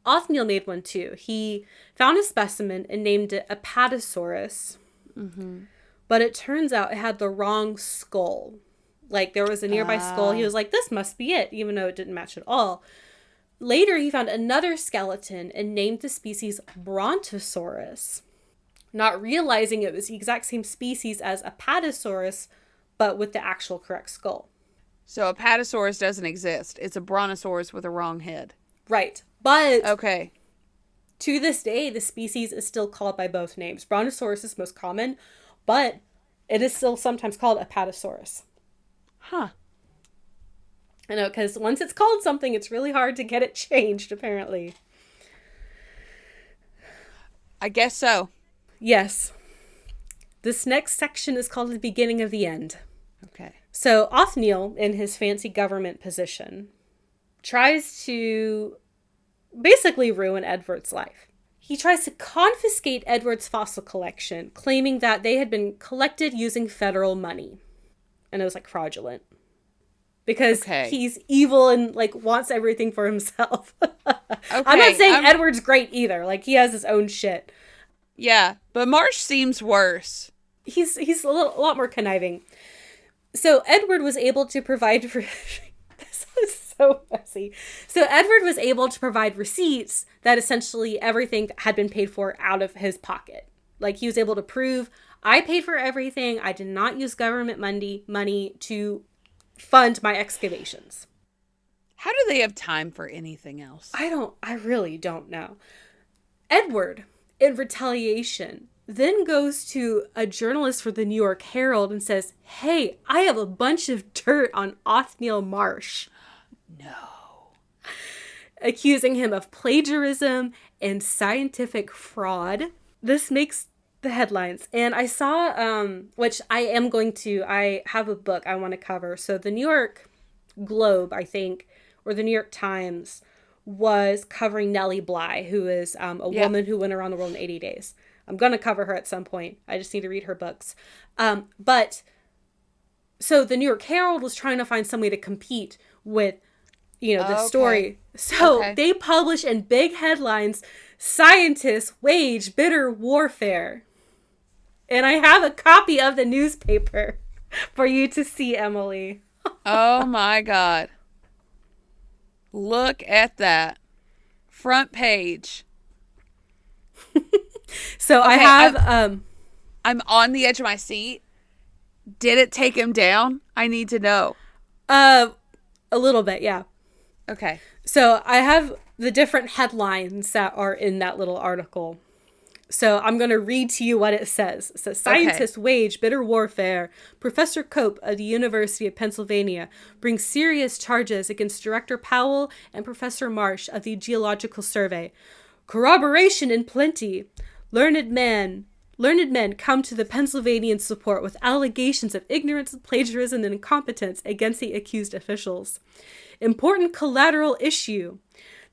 Othniel made one too. He found a specimen and named it Apatosaurus. Mm-hmm. But it turns out it had the wrong skull. Like, there was a nearby skull. He was like, this must be it, even though it didn't match at all. Later, he found another skeleton and named the species Brontosaurus, not realizing it was the exact same species as Apatosaurus, but with the actual correct skull. So Apatosaurus doesn't exist. It's a Brontosaurus with a wrong head. Right. But okay, to this day, the species is still called by both names. Brontosaurus is most common, but it is still sometimes called Apatosaurus. Huh. I know, because once it's called something, it's really hard to get it changed, apparently. I guess so. Yes. This next section is called The Beginning of the End. Okay. So Othniel, in his fancy government position, tries to basically ruin Edward's life. He tries to confiscate Edward's fossil collection, claiming that they had been collected using federal money. And it was like fraudulent. Because he's evil and like wants everything for himself. I'm not saying Edward's great either. Like, he has his own shit. Yeah, but Marsh seems worse. He's a lot more conniving. So Edward was able to provide for... This is so messy. So Edward was able to provide receipts that essentially everything had been paid for out of his pocket. Like, he was able to prove, I paid for everything. I did not use government money to fund my excavations. How do they have time for anything else? I really don't know. Edward, in retaliation, then goes to a journalist for the New York Herald and says, hey, I have a bunch of dirt on Othniel Marsh. No. Accusing him of plagiarism and scientific fraud. This makes the headlines. And I saw, which I have a book I want to cover. So the New York Globe, I think, or the New York Times was covering Nellie Bly, who is a woman who went around the world in 80 days. I'm going to cover her at some point. I just need to read her books. But so the New York Herald was trying to find some way to compete with, the story. So they publish in big headlines, scientists wage bitter warfare. And I have a copy of the newspaper for you to see, Emily. Oh my God. Look at that. Front page. So I have... I'm on the edge of my seat. Did it take him down? I need to know. A little bit, yeah. Okay. So I have the different headlines that are in that little article. So I'm going to read to you what it says. It says, scientists wage bitter warfare. Professor Cope of the University of Pennsylvania brings serious charges against Director Powell and Professor Marsh of the Geological Survey. Corroboration in plenty. Learned men come to the Pennsylvanian support with allegations of ignorance, plagiarism, and incompetence against the accused officials. Important collateral issue.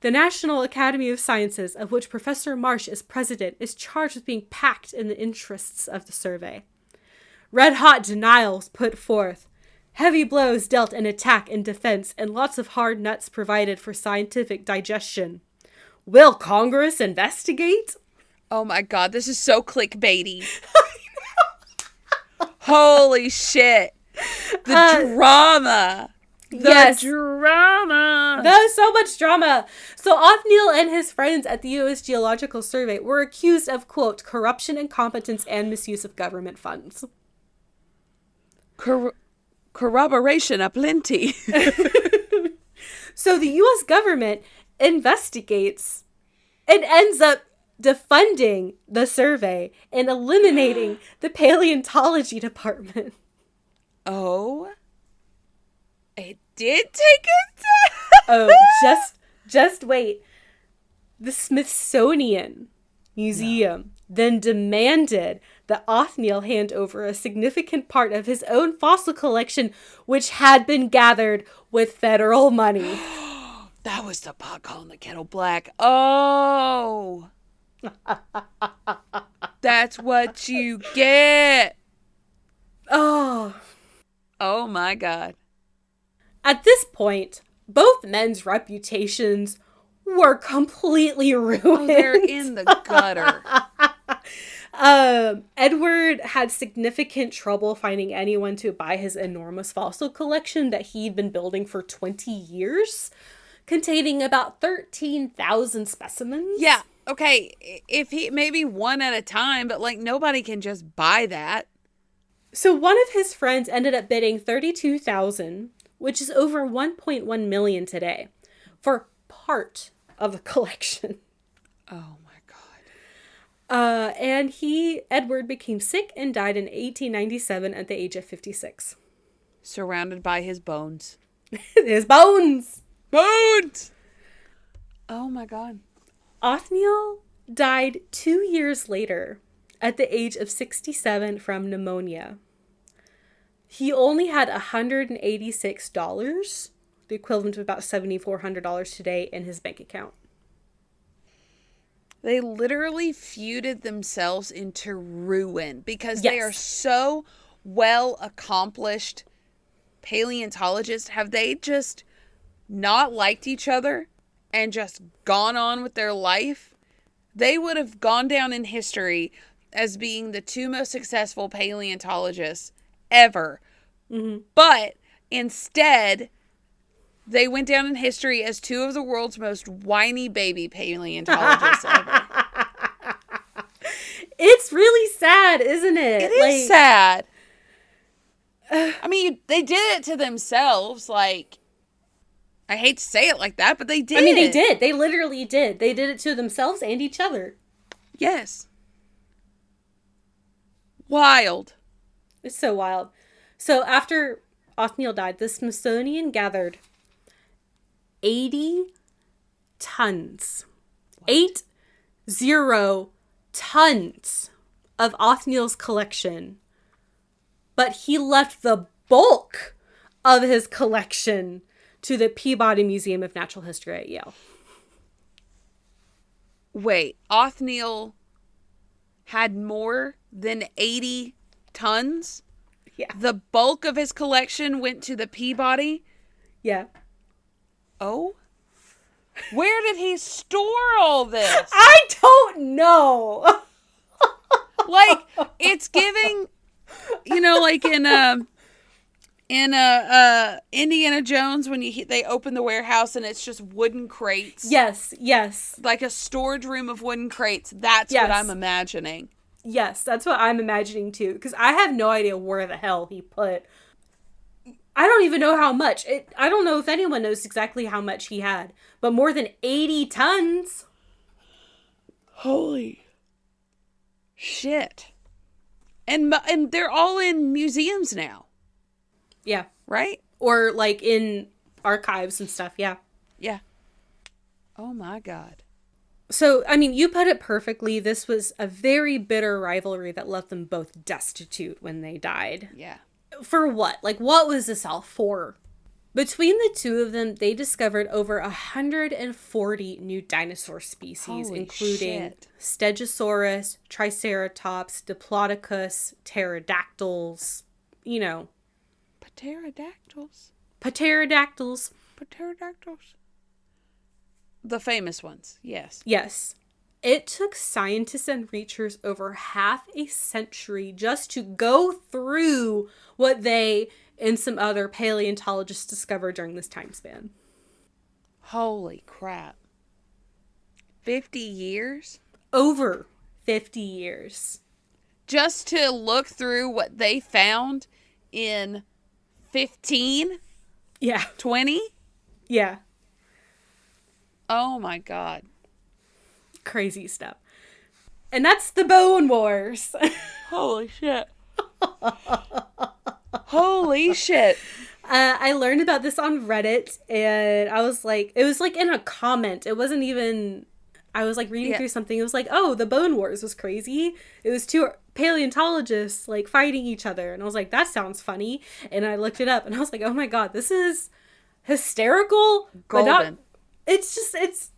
The National Academy of Sciences, of which Professor Marsh is president, is charged with being packed in the interests of the survey. Red-hot denials put forth. Heavy blows dealt in attack and defense, and lots of hard nuts provided for scientific digestion. Will Congress investigate? Oh my God, this is so clickbaity. Holy shit. The drama. Drama. There's so much drama. So Othniel and his friends at the U.S. Geological Survey were accused of, quote, corruption, incompetence, and misuse of government funds. Corroboration aplenty. So the U.S. government investigates and ends up defunding the survey and eliminating the paleontology department. Oh, it did take it. Oh, just wait. The Smithsonian Museum then demanded that Othniel hand over a significant part of his own fossil collection, which had been gathered with federal money. That was the pot calling the kettle black. Oh. That's what you get. Oh my God. At this point, both men's reputations were completely ruined. Oh, they're in the gutter. Edward had significant trouble finding anyone to buy his enormous fossil collection that he'd been building for 20 years, containing about 13,000 specimens. Yeah. Okay, if he maybe one at a time, but like nobody can just buy that. So one of his friends ended up bidding $32,000, which is over $1.1 million today, for part of the collection. Oh my God. And Edward became sick and died in 1897 at the age of 56. Surrounded by his bones. His bones! Bones! Oh my God. Othniel died 2 years later at the age of 67 from pneumonia. He only had $186, the equivalent of about $7,400 today, in his bank account. They literally feuded themselves into ruin because Yes. they are so well accomplished paleontologists. Have they just not liked each other and just gone on with their life? They would have gone down in history as being the two most successful paleontologists ever. Mm-hmm. But instead, they went down in history as two of the world's most whiny baby paleontologists ever. It's really sad, isn't it? It is sad. I mean, they did it to themselves. Like, I hate to say it like that, but they did. I mean, they did. They literally did. They did it to themselves and each other. Yes. Wild. It's so wild. So after Othniel died, the Smithsonian gathered 80 tons. What? 80 tons of Othniel's collection. But he left the bulk of his collection to the Peabody Museum of Natural History at Yale. Wait, Othniel had more than 80 tons? Yeah. The bulk of his collection went to the Peabody? Yeah. Oh? Where did he store all this? I don't know. Like, it's giving, you know, like in Indiana Jones when they open the warehouse and it's just wooden crates. Yes, yes. Like a storage room of wooden crates. That's what I'm imagining. Yes, that's what I'm imagining too. Because I have no idea where the hell he put. I don't even know how much. I don't know if anyone knows exactly how much he had. But more than 80 tons. Holy shit. And they're all in museums now. Yeah. Right? Or like in archives and stuff. Yeah. Yeah. Oh my God. So, I mean, you put it perfectly. This was a very bitter rivalry that left them both destitute when they died. Yeah. For what? Like, what was this all for? Between the two of them, they discovered over 140 new dinosaur species, Holy including shit. Stegosaurus, Triceratops, Diplodocus, pterodactyls, you know. Pterodactyls. Pterodactyls. Pterodactyls. The famous ones, yes. Yes. It took scientists and researchers over half a century just to go through what they and some other paleontologists discovered during this time span. Holy crap. 50 years? Over 50 years. Just to look through what they found in 15? Yeah. 20? Yeah. Oh my God. Crazy stuff. And that's the Bone Wars. Holy shit. Holy shit. I learned about this on Reddit and I was like, it was like in a comment. It wasn't even, I was like reading through something. It was like, oh, the Bone Wars was crazy. It was two paleontologists like fighting each other. And I was like, that sounds funny. And I looked it up and I was like, oh my God, this is hysterical. Golden. It's just, it's...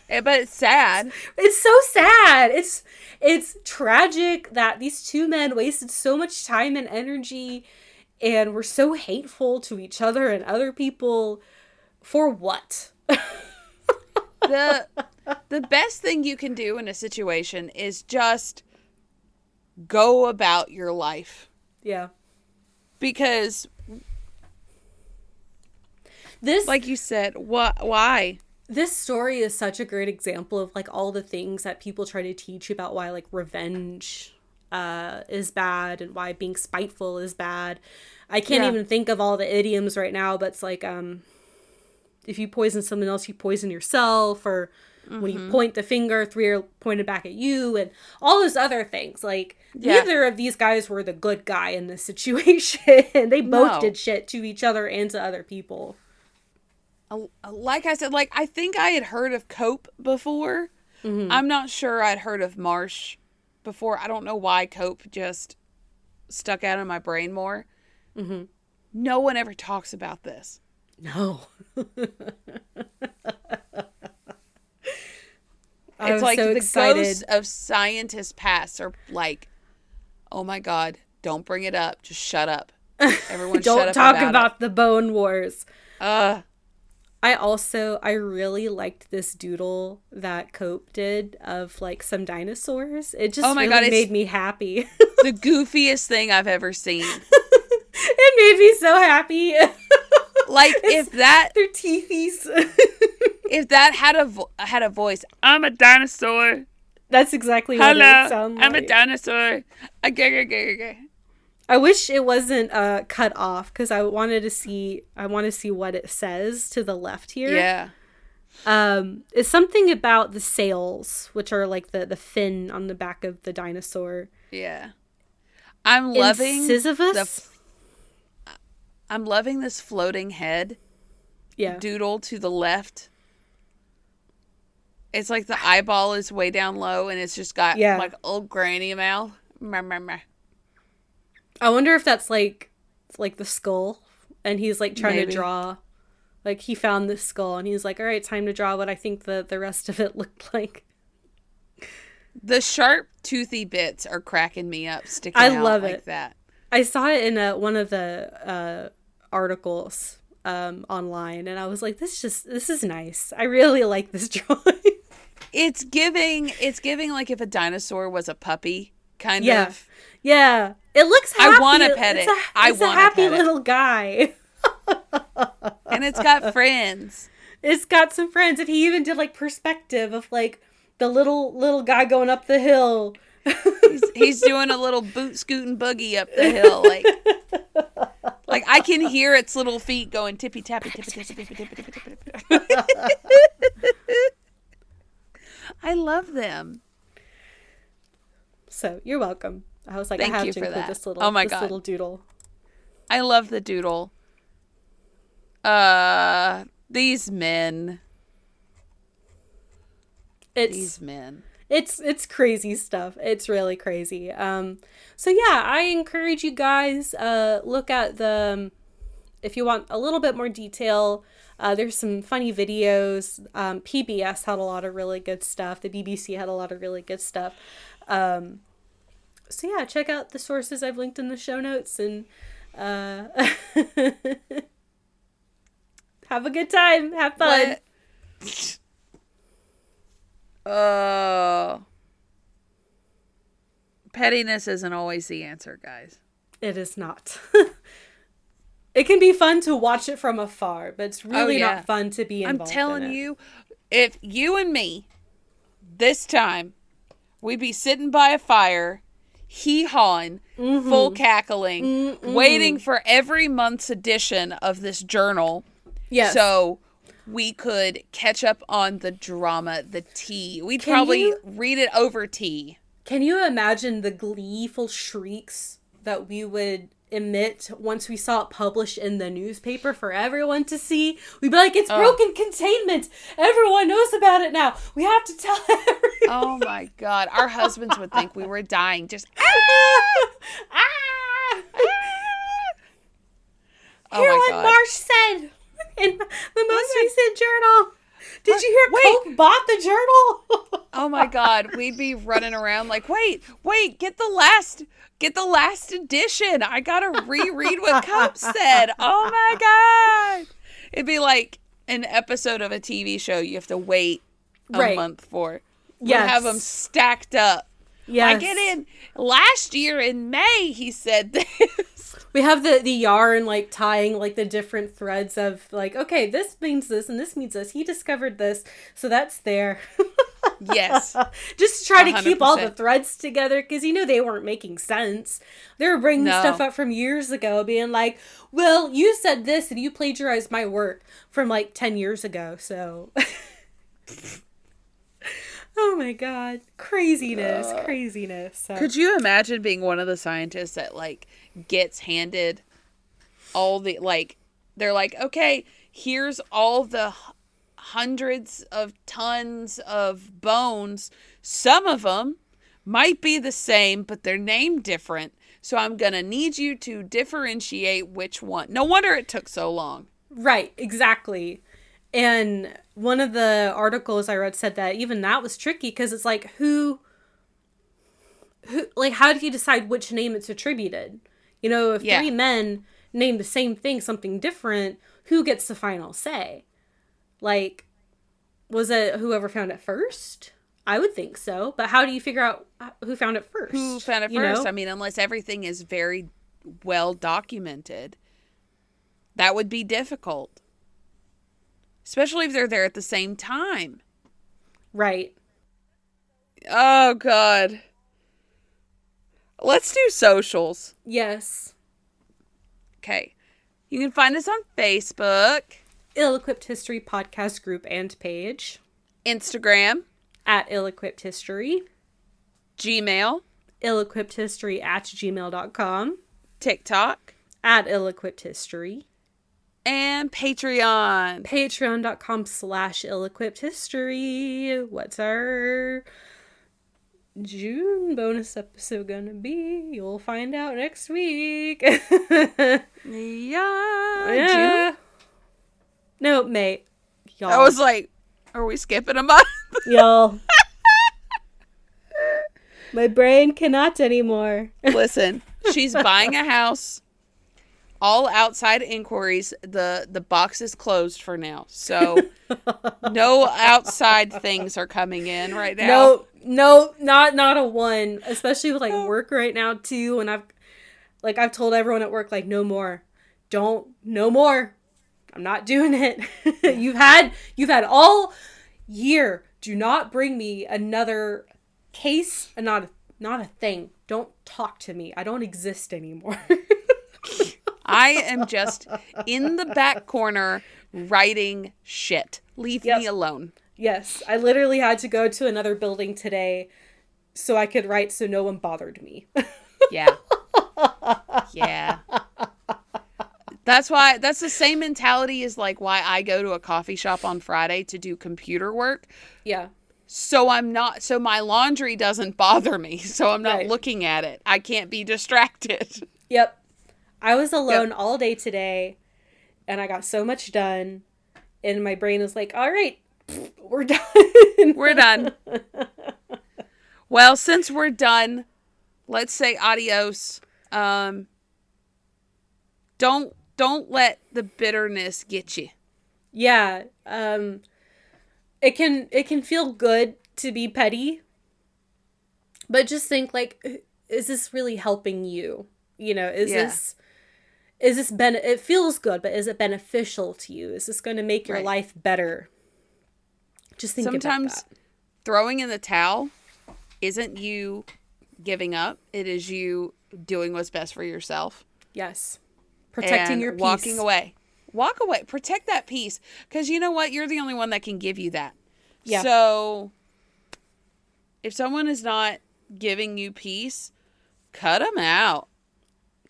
But it's sad. It's so sad. It's tragic that these two men wasted so much time and energy and were so hateful to each other and other people. For what? The best thing you can do in a situation is just go about your life. Yeah. Because this, like you said, why? This story is such a great example of like all the things that people try to teach you about why like revenge is bad and why being spiteful is bad. I can't even think of all the idioms right now, but it's like if you poison someone else, you poison yourself, or when you point the finger, three are pointed back at you, and all those other things. Like neither of these guys were the good guy in this situation. They both did shit to each other and to other people. Like I said, like I think I had heard of Cope before. Mm-hmm. I'm not sure I'd heard of Marsh before. I don't know why Cope just stuck out in my brain more. Mm-hmm. No one ever talks about this. No. It's like so the excited. ghosts of scientists past are like, oh my God, don't bring it up. Just shut up. Everyone Don't shut up talk about the bone wars. it. I really liked this doodle that Cope did of like some dinosaurs. It just made me happy. The goofiest thing I've ever seen. It made me so happy. Like if that their teethies. If that had a voice, I'm a dinosaur. That's exactly what it would sound like. I'm a dinosaur. Okay. I wish it wasn't cut off because I want to see what it says to the left here. Yeah. It's something about the sails, which are like the fin on the back of the dinosaur. Yeah. I'm loving I'm loving this floating head. Yeah. Doodle to the left. It's like the eyeball is way down low and it's just got like old granny mouth. I wonder if that's like the skull and he's like trying to draw. Like he found this skull and he's like, all right, time to draw what I think the rest of it looked like. The sharp toothy bits are cracking me up sticking out love like it. that. I saw it in one of the articles online and I was like, this is nice. I really like this drawing. It's giving like if a dinosaur was a puppy kind of. Yeah. It looks happy. I want to pet it. It's a happy little guy. And it's got friends. It's got some friends. And he even did like perspective of like the little guy going up the hill. He's doing a little boot scooting boogie up the hill. Like I can hear its little feet going tippy tappy tippy tippy tippy tippy tippy tippy. I love them. So you're welcome. I was like, Thank I have you to for include that. this little, oh my this God. little doodle. I love the doodle. These men. These men. It's crazy stuff. It's really crazy. So yeah, I encourage you guys, look at if you want a little bit more detail, there's some funny videos. PBS had a lot of really good stuff. The BBC had a lot of really good stuff. So yeah, check out the sources I've linked in the show notes and have a good time. Have fun. Pettiness isn't always the answer, guys. It is not. It can be fun to watch it from afar, but it's really not fun to be involved in it. I'm telling you, if you and me, this time, we'd be sitting by a fire, hee-hawing, full cackling, waiting for every month's edition of this journal. Yes. So we could catch up on the drama, the tea. We'd probably read it over tea. Can you imagine the gleeful shrieks that we would emit once we saw it published in the newspaper for everyone to see? We'd be like, it's broken containment. Everyone knows about it now. We have to tell everyone. Oh my God. Our husbands would think we were dying. Just, Hear what Marsh said in the most recent journal. Did you hear Coke bought the journal? Oh my God. We'd be running around like, wait, get the last edition. I gotta reread what Cope said. Oh my God. It'd be like an episode of a TV show you have to wait a month for. We'd have them stacked up. Yes. I get in. Last year in May, he said this. We have the yarn like tying like the different threads of like, okay, this means this and this means this. He discovered this, so that's there. Yes. Just to try to 100%. keep all the threads together because they weren't making sense. They were bringing stuff up from years ago being like, well, you said this and you plagiarized my work from like 10 years ago, so... Oh my God. Craziness. So. Could you imagine being one of the scientists that like gets handed all the like, they're like, okay, here's all the hundreds of tons of bones. Some of them might be the same, but they're named different. So I'm going to need you to differentiate which one. No wonder it took so long. Right, exactly. And one of the articles I read said that even that was tricky because it's like, who, like, how do you decide which name it's attributed? You know, if three men name the same thing, something different, who gets the final say? Like, was it whoever found it first? I would think so. But how do you figure out who found it first? Who found it first? Know? I mean, unless everything is very well documented, that would be difficult. Especially if they're there at the same time. Right. Oh, God. Let's do socials. Yes. Okay. You can find us on Facebook. Ill-Equipped History Podcast Group and Page. Instagram. At Ill-Equipped History. Gmail. Ill-equippedhistory@gmail.com. TikTok. At Ill-Equipped History. And Patreon. Patreon.com/ill-equippedhistory. What's our June bonus episode gonna be? You'll find out next week. Yeah. June? No, May. Y'all. I was like, are we skipping a month? Y'all. My brain cannot anymore. Listen, she's buying a house. All outside inquiries, the box is closed for now. So no outside things are coming in right now. No, not a one. Especially with like work right now too. And I've told everyone at work, like, no more. No more. I'm not doing it. You've had all year. Do not bring me another case and not a thing. Don't talk to me. I don't exist anymore. I am just in the back corner writing shit. Leave me alone. Yes. I literally had to go to another building today so I could write so no one bothered me. Yeah. Yeah. That's the same mentality as like why I go to a coffee shop on Friday to do computer work. Yeah. So my laundry doesn't bother me. So I'm not looking at it. I can't be distracted. Yep. I was alone all day today, and I got so much done, and my brain was like, all right, we're done. We're done. Well, since we're done, let's say adios. Don't let the bitterness get you. Yeah. It can feel good to be petty, but just think, like, is this really helping you? You know, is this it feels good, but is it beneficial to you? Is this going to make your life better? Just think about that. Sometimes throwing in the towel isn't you giving up. It is you doing what's best for yourself. Yes. Protecting your peace. Walking away. Walk away. Protect that peace. Because you know what? You're the only one that can give you that. Yeah. So if someone is not giving you peace, cut them out.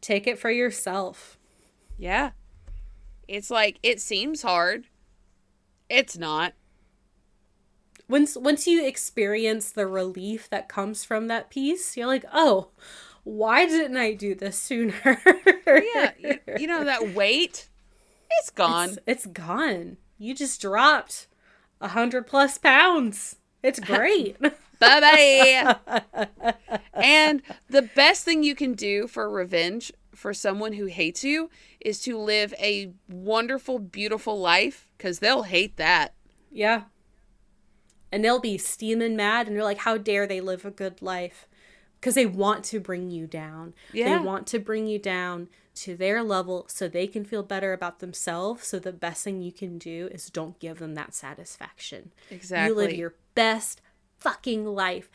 Take it for yourself. Yeah. It's like, it seems hard. It's not. Once you experience the relief that comes from that peace, you're like, oh, why didn't I do this sooner? Yeah. You know, that weight, it's gone. It's gone. You just dropped 100+ pounds. It's great. Bye-bye. And the best thing you can do for revenge for someone who hates you is to live a wonderful, beautiful life, because they'll hate that. Yeah. And they'll be steaming mad, and you're like, how dare they live a good life? Because they want to bring you down. Yeah. They want to bring you down to their level so they can feel better about themselves. So the best thing you can do is don't give them that satisfaction. Exactly. You live your best fucking life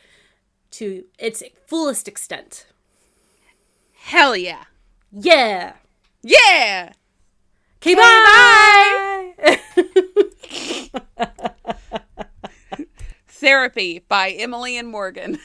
to its fullest extent. Hell yeah. Yeah. Yeah. Okay, bye. Therapy by Emily and Morgan.